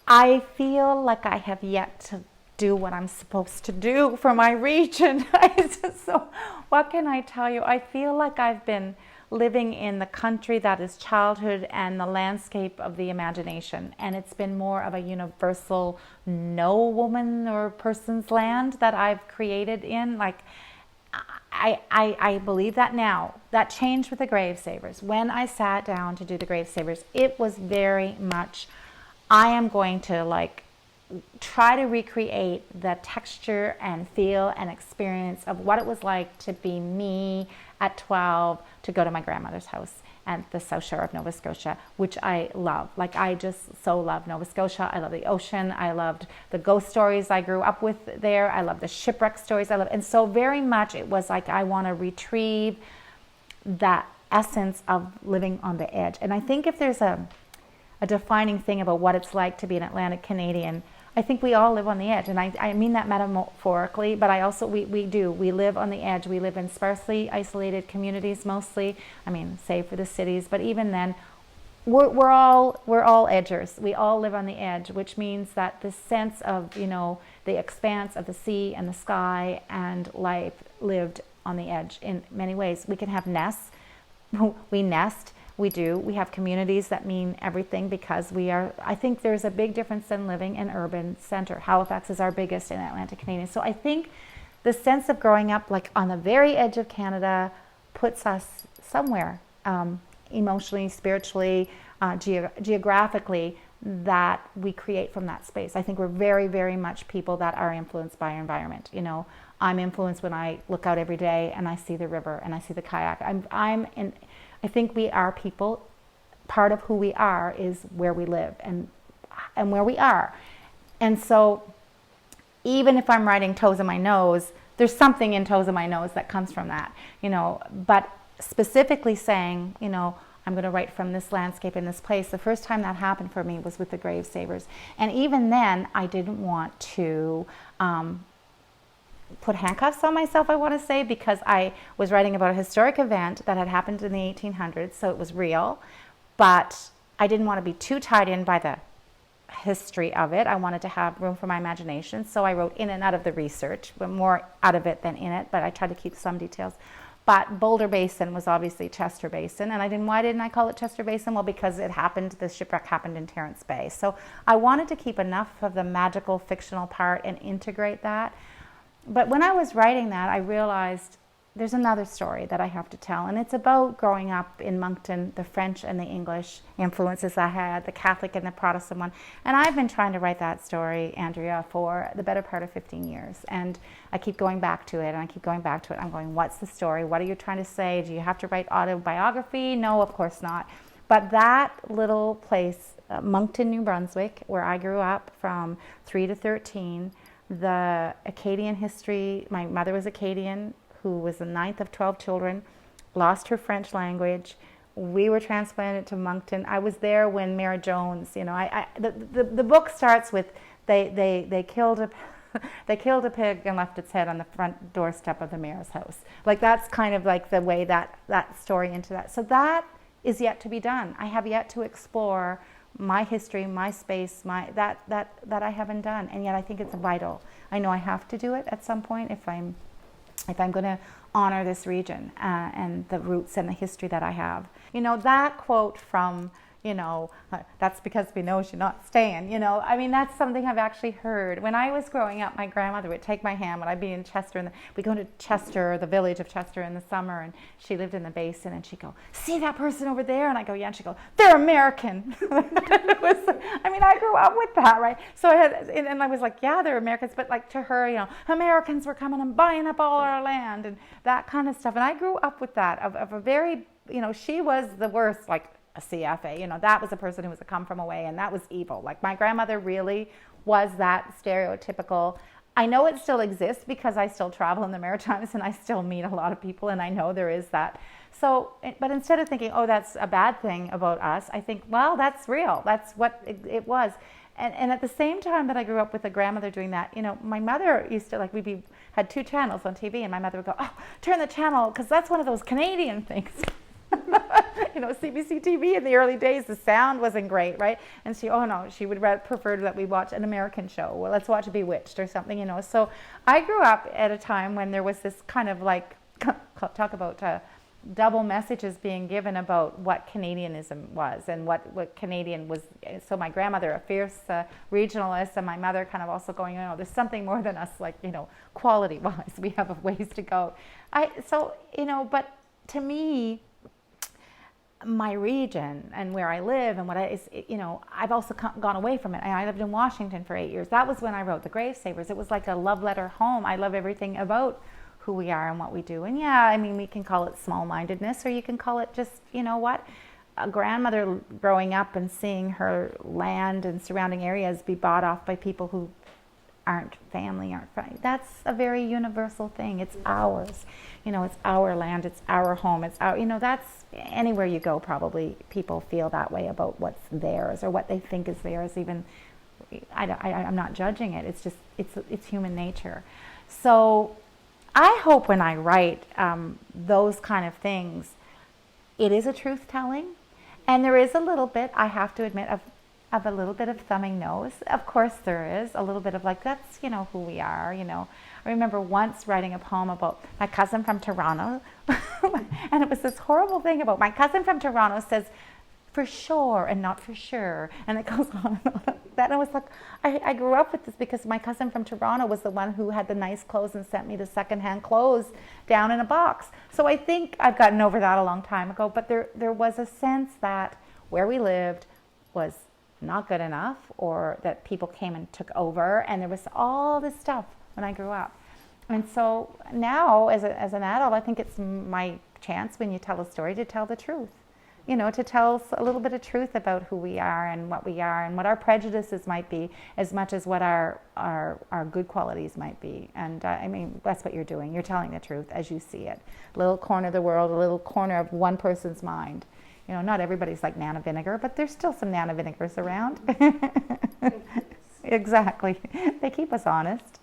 I feel like I have yet to do what I'm supposed to do for my region. So, what can I tell you? I feel like I've been living in the country that is childhood and the landscape of the imagination. And it's been more of a universal no woman or person's land that I've created in. Like, I believe that now. That changed with the Gravesavers. When I sat down to do the Gravesavers, it was very much, I am going to like try to recreate the texture and feel and experience of what it was like to be me at 12, to go to my grandmother's house at the South Shore of Nova Scotia, which I love. Like, I just so love Nova Scotia. I love the ocean. I loved the ghost stories I grew up with there. I love the shipwreck stories. And so very much it was like I want to retrieve that essence of living on the edge. And I think if there's a defining thing about what it's like to be an Atlantic Canadian, I think we all live on the edge, and I mean that metaphorically, but I also, we do. We live on the edge. We live in sparsely isolated communities mostly, I mean, save for the cities, but even then, we're all edgers. We all live on the edge, which means that the sense of, you know, the expanse of the sea and the sky and life lived on the edge in many ways. We can have nests. We nest. We do. We have communities that mean everything because we are, I think there's a big difference in living in urban center. Halifax is our biggest in Atlantic Canadian. So I think the sense of growing up like on the very edge of Canada puts us somewhere emotionally, spiritually, geographically, that we create from that space. I think we're very, very much people that are influenced by our environment. You know, I'm influenced when I look out every day and I see the river and I see the kayak. I think we are people. Part of who we are is where we live and where we are. And so even if I'm writing Toes in My Nose, there's something in Toes in My Nose that comes from that, you know, but specifically saying, you know, I'm going to write from this landscape in this place. The first time that happened for me was with the Gravesavers. And even then, I didn't want to put handcuffs on myself, I want to say, because I was writing about a historic event that had happened in the 1800s, so it was real, but I didn't want to be too tied in by the history of it. I wanted to have room for my imagination, so I wrote in and out of the research, but more out of it than in it, but I tried to keep some details. But Boulder Basin was obviously Chester Basin, and why didn't I call it Chester Basin? Well, because it happened, the shipwreck happened in Terrence Bay. So I wanted to keep enough of the magical fictional part and integrate that. But when I was writing that, I realized there's another story that I have to tell, and it's about growing up in Moncton, the French and the English influences I had, the Catholic and the Protestant one. And I've been trying to write that story, Andrea, for the better part of 15 years. And I keep going back to it, and I keep going back to it. I'm going, what's the story? What are you trying to say? Do you have to write autobiography? No, of course not. But that little place, Moncton, New Brunswick, where I grew up from 3 to 13, the Acadian history, my mother was Acadian, who was the ninth of 12 children, lost her French language. We were transplanted to Moncton. I was there when Mary Jones, you know, the book starts with they killed a they killed a pig and left its head on the front doorstep of the mayor's house. Like, that's kind of like the way that story into that. So that is yet to be done. I have yet to explore my history, my space, that I haven't done, and yet I think it's vital. I know I have to do it at some point if I'm going to honor this region and the roots and the history that I have. You know, that quote from, you know, that's because we know you're not staying, you know, I mean, that's something I've actually heard. When I was growing up, my grandmother would take my hand when I'd be in Chester, we'd go to Chester, the village of Chester in the summer, and she lived in the basin, and she'd go, see that person over there? And I go, yeah, and she'd go, they're American. I grew up with that, right? So and I was like, yeah, they're Americans, but like to her, you know, Americans were coming and buying up all our land and that kind of stuff. And I grew up with that, of a very, you know, she was the worst, like, a CFA, you know, that was a person who was a come from away, and that was evil. Like, my grandmother really was that stereotypical. I know it still exists because I still travel in the Maritimes and I still meet a lot of people, and I know there is that. So, but instead of thinking, oh, that's a bad thing about us, I think, well, that's real. That's what it was. And at the same time that I grew up with a grandmother doing that, you know, my mother used to, like, had 2 channels on TV, and my mother would go, oh, turn the channel, because that's one of those Canadian things. CBC TV in the early days, the sound wasn't great, right? And she, oh no, she would prefer that we watch an American show. Well, let's watch Bewitched or something, So I grew up at a time when there was this kind of like, talk about double messages being given about what Canadianism was and what Canadian was. So my grandmother, a fierce regionalist, and my mother kind of also going, there's something more than us, like, quality-wise, we have a ways to go. But to me, my region and where I live and I've also gone away from it. I lived in Washington for 8 years. That was when I wrote The Grave Savers. It was like a love letter home. I love everything about who we are and what we do. And we can call it small-mindedness, or you can call it just, a grandmother growing up and seeing her land and surrounding areas be bought off by people who aren't family. That's a very universal thing. It's ours. It's our land, it's our home, it's our, that's anywhere you go, probably people feel that way about what's theirs or what they think is theirs. Even, I'm not judging it. It's just, it's human nature. So I hope when I write those kind of things, it is a truth telling, and there is a little bit, I have to admit, of a little bit of thumbing nose. Of course there is a little bit of like, that's who we are. I remember once writing a poem about my cousin from Toronto, and it was this horrible thing about my cousin from Toronto says for sure and not for sure, and it goes on and on like that. And I was like, I grew up with this because my cousin from Toronto was the one who had the nice clothes and sent me the secondhand clothes down in a box. So I think I've gotten over that a long time ago, but there was a sense that where we lived was not good enough, or that people came and took over, and there was all this stuff when I grew up. And so now as an adult, I think it's my chance when you tell a story to tell the truth, to tell a little bit of truth about who we are and what we are and what our prejudices might be, as much as what our good qualities might be. And that's what you're doing. You're telling the truth as you see it. A little corner of the world, a little corner of one person's mind. Not everybody's like Nana Vinegar, but there's still some Nana Vinegars around. Exactly. They keep us honest.